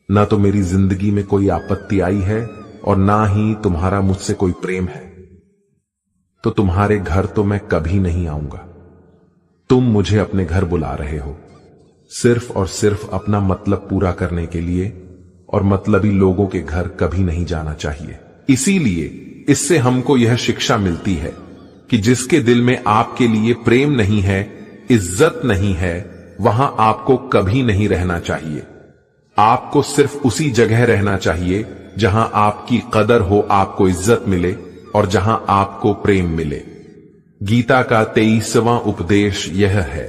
S1: न तो मेरी जिंदगी में कोई आपत्ति आई है और ना ही तुम्हारा मुझसे कोई प्रेम है, तो तुम्हारे घर तो मैं कभी नहीं आऊंगा। तुम मुझे अपने घर बुला रहे हो सिर्फ और सिर्फ अपना मतलब पूरा करने के लिए, और मतलबी लोगों के घर कभी नहीं जाना चाहिए। इसीलिए इससे हमको यह शिक्षा मिलती है कि जिसके दिल में आपके लिए प्रेम नहीं है, इज्जत नहीं है, वहां आपको कभी नहीं रहना चाहिए। आपको सिर्फ उसी जगह रहना चाहिए जहां आपकी कदर हो, आपको इज्जत मिले और जहां आपको प्रेम मिले। गीता का 23वां उपदेश यह है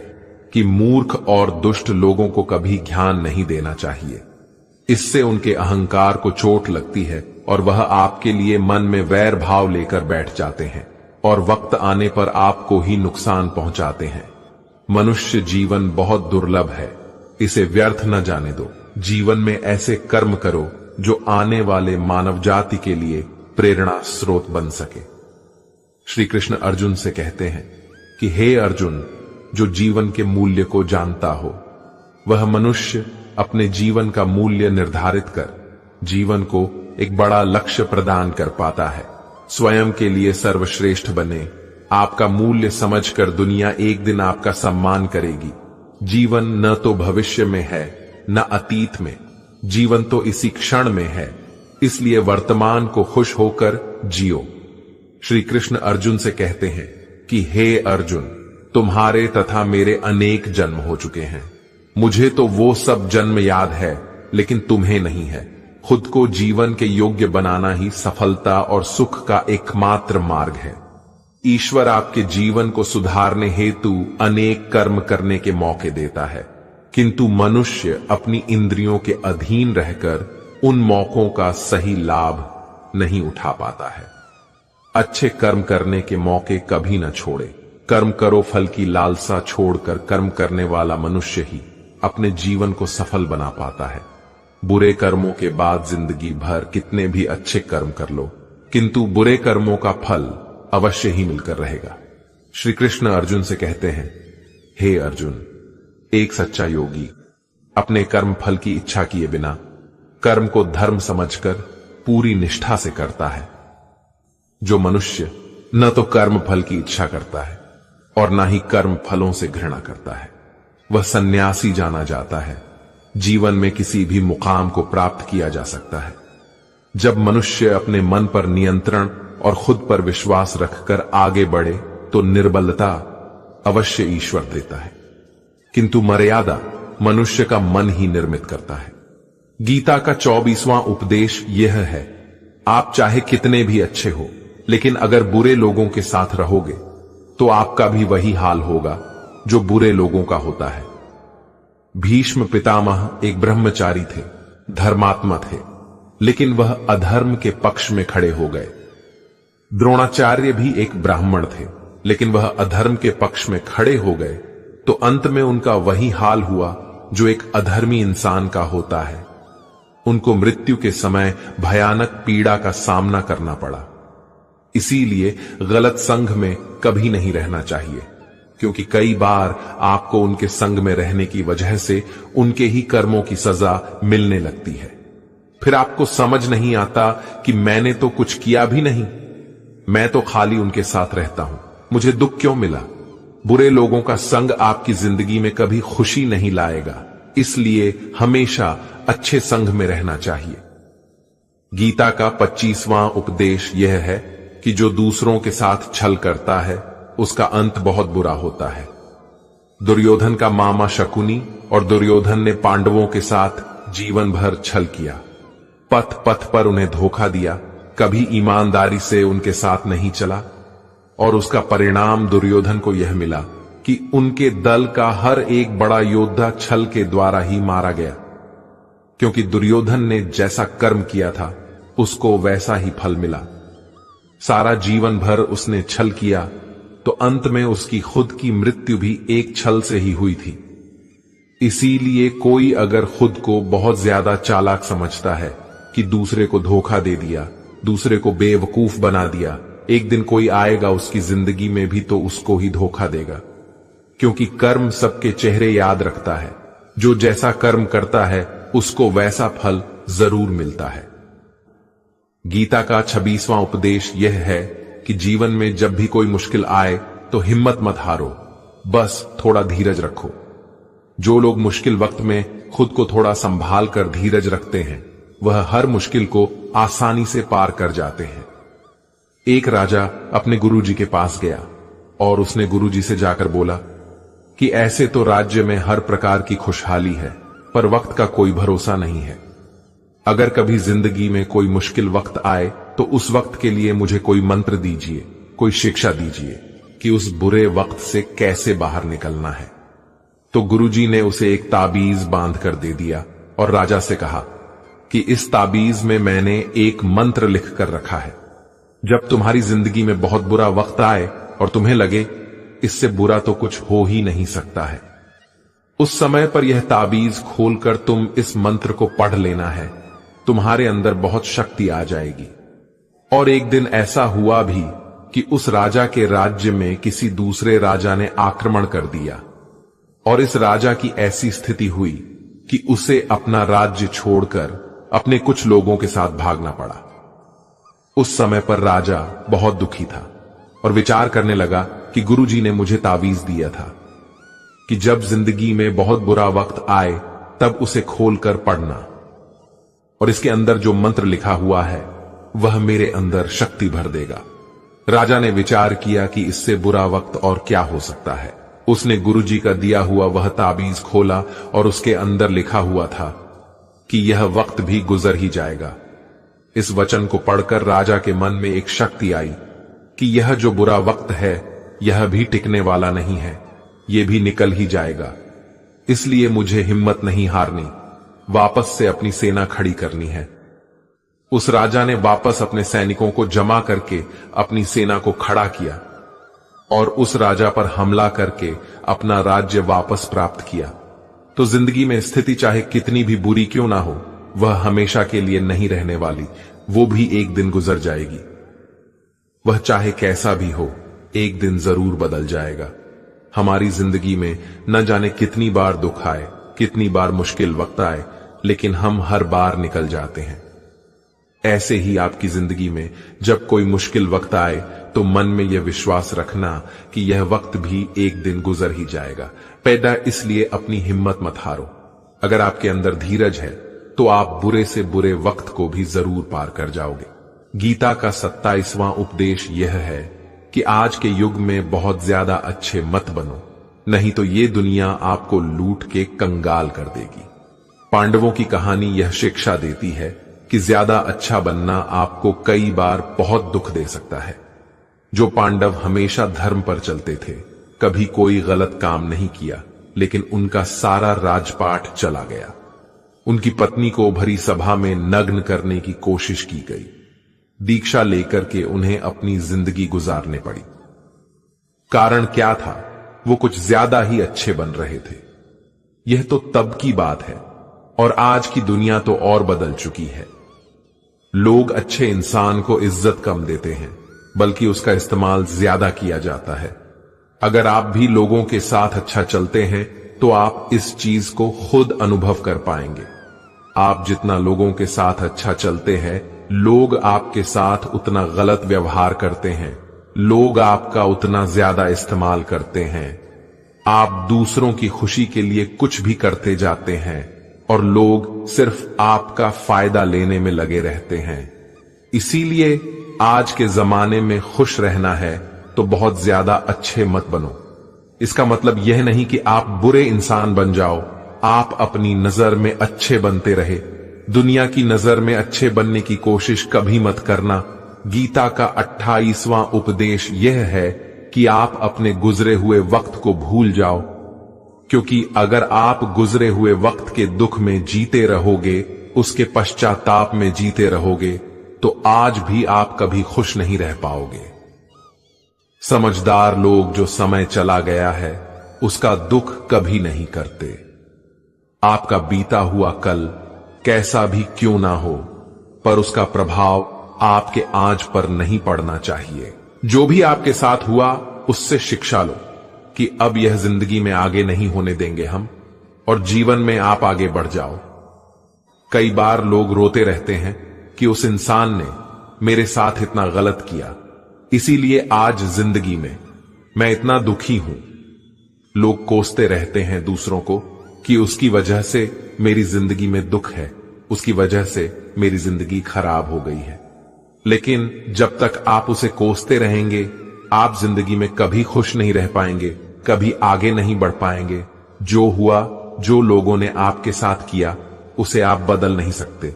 S1: कि मूर्ख और दुष्ट लोगों को कभी ज्ञान नहीं देना चाहिए। इससे उनके अहंकार को चोट लगती है और वह आपके लिए मन में वैर भाव लेकर बैठ जाते हैं और वक्त आने पर आपको ही नुकसान पहुंचाते हैं। मनुष्य जीवन बहुत दुर्लभ है, इसे व्यर्थ न जाने दो। जीवन में ऐसे कर्म करो जो आने वाले मानव जाति के लिए प्रेरणा स्रोत बन सके। श्री कृष्ण अर्जुन से कहते हैं कि हे अर्जुन, जो जीवन के मूल्य को जानता हो वह मनुष्य अपने जीवन का मूल्य निर्धारित कर जीवन को एक बड़ा लक्ष्य प्रदान कर पाता है। स्वयं के लिए सर्वश्रेष्ठ बने, आपका मूल्य समझकर दुनिया एक दिन आपका सम्मान करेगी। जीवन न तो भविष्य में है न अतीत में, जीवन तो इसी क्षण में है, इसलिए वर्तमान को खुश होकर जियो। श्री कृष्ण अर्जुन से कहते हैं कि हे अर्जुन, तुम्हारे तथा मेरे अनेक जन्म हो चुके हैं, मुझे तो वो सब जन्म याद है लेकिन तुम्हें नहीं है। खुद को जीवन के योग्य बनाना ही सफलता और सुख का एकमात्र मार्ग है। ईश्वर आपके जीवन को सुधारने हेतु अनेक कर्म करने के मौके देता है, किंतु मनुष्य अपनी इंद्रियों के अधीन रहकर उन मौकों का सही लाभ नहीं उठा पाता है। अच्छे कर्म करने के मौके कभी न छोड़े। कर्म करो फल की लालसा छोड़कर कर्म करने वाला मनुष्य ही अपने जीवन को सफल बना पाता है। बुरे कर्मों के बाद जिंदगी भर कितने भी अच्छे कर्म कर लो, किंतु बुरे कर्मों का फल अवश्य ही मिलकर रहेगा। श्री कृष्ण अर्जुन से कहते हैं, हे अर्जुन, एक सच्चा योगी अपने कर्म फल की इच्छा किए बिना कर्म को धर्म समझकर पूरी निष्ठा से करता है। जो मनुष्य न तो कर्म फल की इच्छा करता है और न ही कर्म फलों से घृणा करता है, वह सन्यासी जाना जाता है। जीवन में किसी भी मुकाम को प्राप्त किया जा सकता है। जब मनुष्य अपने मन पर नियंत्रण और खुद पर विश्वास रखकर आगे बढ़े तो निर्बलता अवश्य ईश्वर देता है, किंतु मर्यादा मनुष्य का मन ही निर्मित करता है। गीता का 24वां उपदेश यह है, आप चाहे कितने भी अच्छे हो, लेकिन अगर बुरे लोगों के साथ रहोगे तो आपका भी वही हाल होगा जो बुरे लोगों का होता है। भीष्म पितामह एक ब्रह्मचारी थे, धर्मात्मा थे, लेकिन वह अधर्म के पक्ष में खड़े हो गए। द्रोणाचार्य भी एक ब्राह्मण थे, लेकिन वह अधर्म के पक्ष में खड़े हो गए तो अंत में उनका वही हाल हुआ जो एक अधर्मी इंसान का होता है। उनको मृत्यु के समय भयानक पीड़ा का सामना करना पड़ा। इसीलिए गलत संघ में कभी नहीं रहना चाहिए, क्योंकि कई बार आपको उनके संग में रहने की वजह से उनके ही कर्मों की सजा मिलने लगती है। फिर आपको समझ नहीं आता कि मैंने तो कुछ किया भी नहीं, मैं तो खाली उनके साथ रहता हूं, मुझे दुख क्यों मिला। बुरे लोगों का संग आपकी जिंदगी में कभी खुशी नहीं लाएगा, इसलिए हमेशा अच्छे संघ में रहना चाहिए। गीता का 25वां उपदेश यह है कि जो दूसरों के साथ छल करता है उसका अंत बहुत बुरा होता है। दुर्योधन का मामा शकुनी और दुर्योधन ने पांडवों के साथ जीवन भर छल किया, पथ पथ पर उन्हें धोखा दिया, कभी ईमानदारी से उनके साथ नहीं चला, और उसका परिणाम दुर्योधन को यह मिला कि उनके दल का हर एक बड़ा योद्धा छल के द्वारा ही मारा गया, क्योंकि दुर्योधन ने जैसा कर्म किया था उसको वैसा ही फल मिला। सारा जीवन भर उसने छल किया तो अंत में उसकी खुद की मृत्यु भी एक छल से ही हुई थी। इसीलिए कोई अगर खुद को बहुत ज्यादा चालाक समझता है कि दूसरे को धोखा दे दिया, दूसरे को बेवकूफ बना दिया, एक दिन कोई आएगा उसकी जिंदगी में भी तो उसको ही धोखा देगा, क्योंकि कर्म सबके चेहरे याद रखता है। जो जैसा कर्म करता है उसको वैसा फल जरूर मिलता है। गीता का 26वां उपदेश यह है कि जीवन में जब भी कोई मुश्किल आए तो हिम्मत मत हारो, बस थोड़ा धीरज रखो। जो लोग मुश्किल वक्त में खुद को थोड़ा संभाल कर धीरज रखते हैं वह हर मुश्किल को आसानी से पार कर जाते हैं। एक राजा अपने गुरुजी के पास गया और उसने गुरुजी से जाकर बोला कि ऐसे तो राज्य में हर प्रकार की खुशहाली है, पर वक्त का कोई भरोसा नहीं है। अगर कभी जिंदगी में कोई मुश्किल वक्त आए तो उस वक्त के लिए मुझे कोई मंत्र दीजिए, कोई शिक्षा दीजिए कि उस बुरे वक्त से कैसे बाहर निकलना है। तो गुरुजी ने उसे एक ताबीज बांध कर दे दिया और राजा से कहा कि इस ताबीज में मैंने एक मंत्र लिख कर रखा है। जब तुम्हारी जिंदगी में बहुत बुरा वक्त आए और तुम्हें लगे इससे बुरा तो कुछ हो ही नहीं सकता है, उस समय पर यह ताबीज खोलकर तुम इस मंत्र को पढ़ लेना है। तुम्हारे अंदर बहुत शक्ति आ जाएगी। और एक दिन ऐसा हुआ भी कि उस राजा के राज्य में किसी दूसरे राजा ने आक्रमण कर दिया और इस राजा की ऐसी स्थिति हुई कि उसे अपना राज्य छोड़कर अपने कुछ लोगों के साथ भागना पड़ा। उस समय पर राजा बहुत दुखी था और विचार करने लगा कि गुरुजी ने मुझे तावीज दिया था कि जब जिंदगी में बहुत बुरा वक्त आए तब उसे खोलकर पढ़ना, और इसके अंदर जो मंत्र लिखा हुआ है वह मेरे अंदर शक्ति भर देगा। राजा ने विचार किया कि इससे बुरा वक्त और क्या हो सकता है। उसने गुरुजी का दिया हुआ वह ताबीज खोला और उसके अंदर लिखा हुआ था कि यह वक्त भी गुजर ही जाएगा। इस वचन को पढ़कर राजा के मन में एक शक्ति आई कि यह जो बुरा वक्त है यह भी टिकने वाला नहीं है, यह भी निकल ही जाएगा। इसलिए मुझे हिम्मत नहीं हारनी, वापस से अपनी सेना खड़ी करनी है। उस राजा ने वापस अपने सैनिकों को जमा करके अपनी सेना को खड़ा किया और उस राजा पर हमला करके अपना राज्य वापस प्राप्त किया। तो जिंदगी में स्थिति चाहे कितनी भी बुरी क्यों ना हो, वह हमेशा के लिए नहीं रहने वाली, वो भी एक दिन गुजर जाएगी। वह चाहे कैसा भी हो, एक दिन जरूर बदल जाएगा। हमारी जिंदगी में न जाने कितनी बार दुख आए, कितनी बार मुश्किल वक्त आए, लेकिन हम हर बार निकल जाते हैं। ऐसे ही आपकी जिंदगी में जब कोई मुश्किल वक्त आए तो मन में यह विश्वास रखना कि यह वक्त भी एक दिन गुजर ही जाएगा। पैदा इसलिए अपनी हिम्मत मत हारो। अगर आपके अंदर धीरज है तो आप बुरे से बुरे वक्त को भी जरूर पार कर जाओगे। गीता का 27वां उपदेश यह है कि आज के युग में बहुत ज्यादा अच्छे मत बनो, नहीं तो ये दुनिया आपको लूट के कंगाल कर देगी। पांडवों की कहानी यह शिक्षा देती है कि ज्यादा अच्छा बनना आपको कई बार बहुत दुख दे सकता है। जो पांडव हमेशा धर्म पर चलते थे, कभी कोई गलत काम नहीं किया, लेकिन उनका सारा राजपाट चला गया। उनकी पत्नी को भरी सभा में नग्न करने की कोशिश की गई। दीक्षा लेकर के उन्हें अपनी जिंदगी गुजारने पड़ी। कारण क्या था? वो कुछ ज्यादा ही अच्छे बन रहे थे। यह तो तब की बात है, और आज की दुनिया तो और बदल चुकी है। लोग अच्छे इंसान को इज्जत कम देते हैं, बल्कि उसका इस्तेमाल ज्यादा किया जाता है। अगर आप भी लोगों के साथ अच्छा चलते हैं तो आप इस चीज को खुद अनुभव कर पाएंगे। आप जितना लोगों के साथ अच्छा चलते हैं, लोग आपके साथ उतना गलत व्यवहार करते हैं, लोग आपका उतना ज्यादा इस्तेमाल करते हैं। आप दूसरों की खुशी के लिए कुछ भी करते जाते हैं और लोग सिर्फ आपका फायदा लेने में लगे रहते हैं। इसीलिए आज के जमाने में खुश रहना है तो बहुत ज्यादा अच्छे मत बनो। इसका मतलब यह नहीं कि आप बुरे इंसान बन जाओ, आप अपनी नजर में अच्छे बनते रहे। दुनिया की नजर में अच्छे बनने की कोशिश कभी मत करना। गीता का 28वां उपदेश यह है कि आप अपने गुजरे हुए वक्त को भूल जाओ, क्योंकि अगर आप गुजरे हुए वक्त के दुख में जीते रहोगे, उसके पश्चाताप में जीते रहोगे, तो आज भी आप कभी खुश नहीं रह पाओगे। समझदार लोग जो समय चला गया है उसका दुख कभी नहीं करते। आपका बीता हुआ कल कैसा भी क्यों ना हो, पर उसका प्रभाव आपके आज पर नहीं पड़ना चाहिए। जो भी आपके साथ हुआ उससे शिक्षा लो कि अब यह जिंदगी में आगे नहीं होने देंगे हम, और जीवन में आप आगे बढ़ जाओ। कई बार लोग रोते रहते हैं कि उस इंसान ने मेरे साथ इतना गलत किया, इसीलिए आज जिंदगी में मैं इतना दुखी हूं। लोग कोसते रहते हैं दूसरों को कि उसकी वजह से मेरी जिंदगी में दुख है, उसकी वजह से मेरी जिंदगी खराब हो गई है। लेकिन जब तक आप उसे कोसते रहेंगे, आप जिंदगी में कभी खुश नहीं रह पाएंगे, कभी आगे नहीं बढ़ पाएंगे। जो हुआ, जो लोगों ने आपके साथ किया, उसे आप बदल नहीं सकते,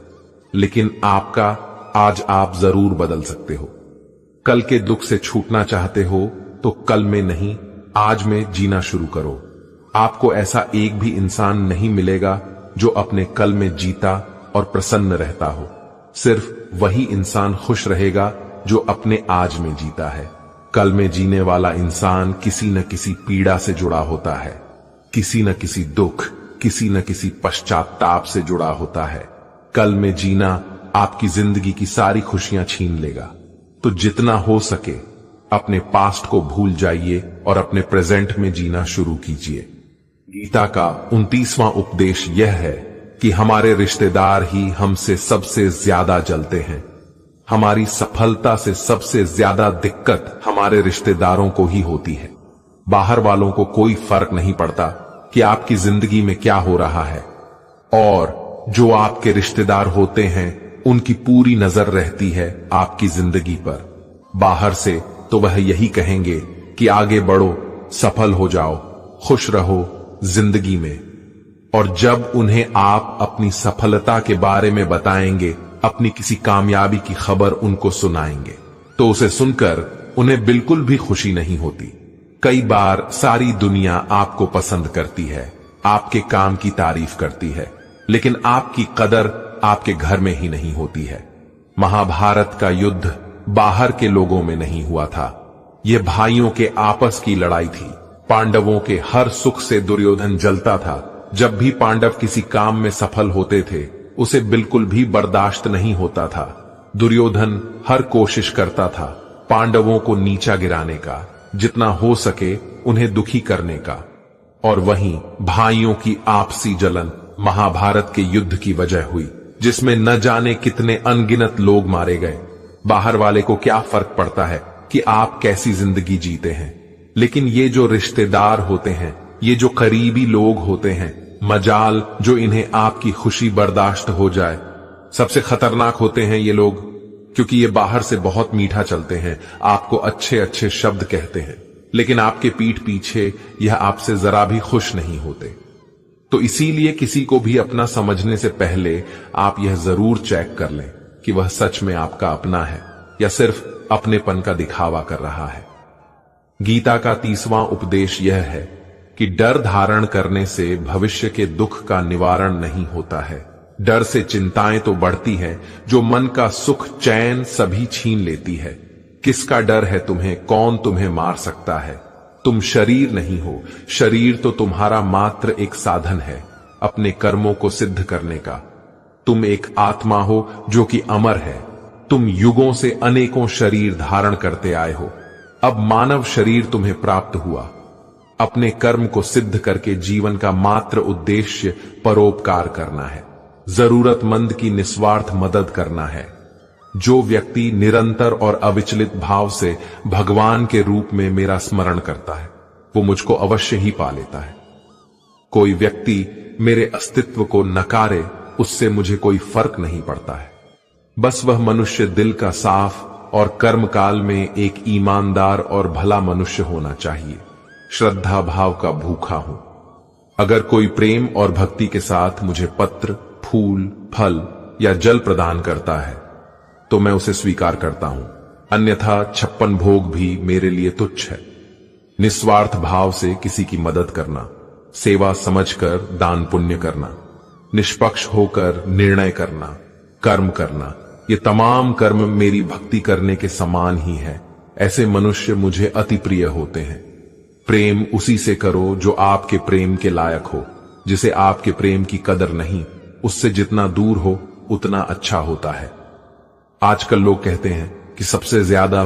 S1: लेकिन आपका आज आप जरूर बदल सकते हो। कल के दुख से छूटना चाहते हो तो कल में नहीं, आज में जीना शुरू करो। आपको ऐसा एक भी इंसान नहीं मिलेगा जो अपने कल में जीता और प्रसन्न रहता हो। सिर्फ वही इंसान खुश रहेगा जो अपने आज में जीता है। कल में जीने वाला इंसान किसी न किसी पीड़ा से जुड़ा होता है, किसी न किसी दुख, किसी न किसी पश्चाताप से जुड़ा होता है। कल में जीना आपकी जिंदगी की सारी खुशियां छीन लेगा। तो जितना हो सके अपने पास्ट को भूल जाइए और अपने प्रेजेंट में जीना शुरू कीजिए। गीता का 29वां उपदेश यह है कि हमारे रिश्तेदार ही हमसे सबसे ज्यादा जलते हैं। हमारी सफलता से सबसे ज्यादा दिक्कत हमारे रिश्तेदारों को ही होती है। बाहर वालों को कोई फर्क नहीं पड़ता कि आपकी जिंदगी में क्या हो रहा है, और जो आपके रिश्तेदार होते हैं उनकी पूरी नजर रहती है आपकी जिंदगी पर। बाहर से तो वह यही कहेंगे कि आगे बढ़ो, सफल हो जाओ, खुश रहो जिंदगी में। और जब उन्हें आप अपनी सफलता के बारे में बताएंगे, अपनी किसी कामयाबी की खबर उनको सुनाएंगे, तो उसे सुनकर उन्हें बिल्कुल भी खुशी नहीं होती। कई बार सारी दुनिया आपको पसंद करती है, आपके काम की तारीफ करती है, लेकिन आपकी कदर आपके घर में ही नहीं होती है। महाभारत का युद्ध बाहर के लोगों में नहीं हुआ था, यह भाइयों के आपस की लड़ाई थी। पांडवों के हर सुख से दुर्योधन जलता था। जब भी पांडव किसी काम में सफल होते थे, उसे बिल्कुल भी बर्दाश्त नहीं होता था। दुर्योधन हर कोशिश करता था पांडवों को नीचा गिराने का, जितना हो सके उन्हें दुखी करने का। और वहीं भाइयों की आपसी जलन महाभारत के युद्ध की वजह हुई, जिसमें न जाने कितने अनगिनत लोग मारे गए। बाहर वाले को क्या फर्क पड़ता है कि आप कैसी जिंदगी जीते हैं, लेकिन ये जो रिश्तेदार होते हैं, ये जो करीबी लोग होते हैं, मजाल जो इन्हें आपकी खुशी बर्दाश्त हो जाए। सबसे खतरनाक होते हैं ये लोग, क्योंकि ये बाहर से बहुत मीठा चलते हैं, आपको अच्छे अच्छे शब्द कहते हैं, लेकिन आपके पीठ पीछे यह आपसे जरा भी खुश नहीं होते। तो इसीलिए किसी को भी अपना समझने से पहले आप यह जरूर चेक कर लें कि वह सच में आपका अपना है या सिर्फ अपनेपन का दिखावा कर रहा है। गीता का 30वां उपदेश यह है कि डर धारण करने से भविष्य के दुख का निवारण नहीं होता है। डर से चिंताएं तो बढ़ती हैं, जो मन का सुख चैन सभी छीन लेती है। किसका डर है तुम्हें? कौन तुम्हें मार सकता है? तुम शरीर नहीं हो, शरीर तो तुम्हारा मात्र एक साधन है अपने कर्मों को सिद्ध करने का। तुम एक आत्मा हो जो कि अमर है। तुम युगों से अनेकों शरीर धारण करते आए हो, अब मानव शरीर तुम्हें प्राप्त हुआ। अपने कर्म को सिद्ध करके जीवन का मात्र उद्देश्य परोपकार करना है, जरूरतमंद की निस्वार्थ मदद करना है। जो व्यक्ति निरंतर और अविचलित भाव से भगवान के रूप में मेरा स्मरण करता है, वो मुझको अवश्य ही पा लेता है। कोई व्यक्ति मेरे अस्तित्व को नकारे, उससे मुझे कोई फर्क नहीं पड़ता है। बस वह मनुष्य दिल का साफ और कर्मकाल में एक ईमानदार और भला मनुष्य होना चाहिए। श्रद्धा भाव का भूखा हूं। अगर कोई प्रेम और भक्ति के साथ मुझे पत्र, फूल, फल या जल प्रदान करता है तो मैं उसे स्वीकार करता हूं, अन्यथा 56 भोग भी मेरे लिए तुच्छ है। निस्वार्थ भाव से किसी की मदद करना, सेवा समझकर दान पुण्य करना, निष्पक्ष होकर निर्णय करना, कर्म करना, ये तमाम कर्म मेरी भक्ति करने के समान ही है। ऐसे मनुष्य मुझे अति प्रिय होते हैं। प्रेम उसी से करो जो आपके प्रेम के लायक हो। जिसे आपके प्रेम की कदर नहीं, उससे जितना दूर हो उतना अच्छा होता है। आजकल लोग कहते हैं कि सबसे ज्यादा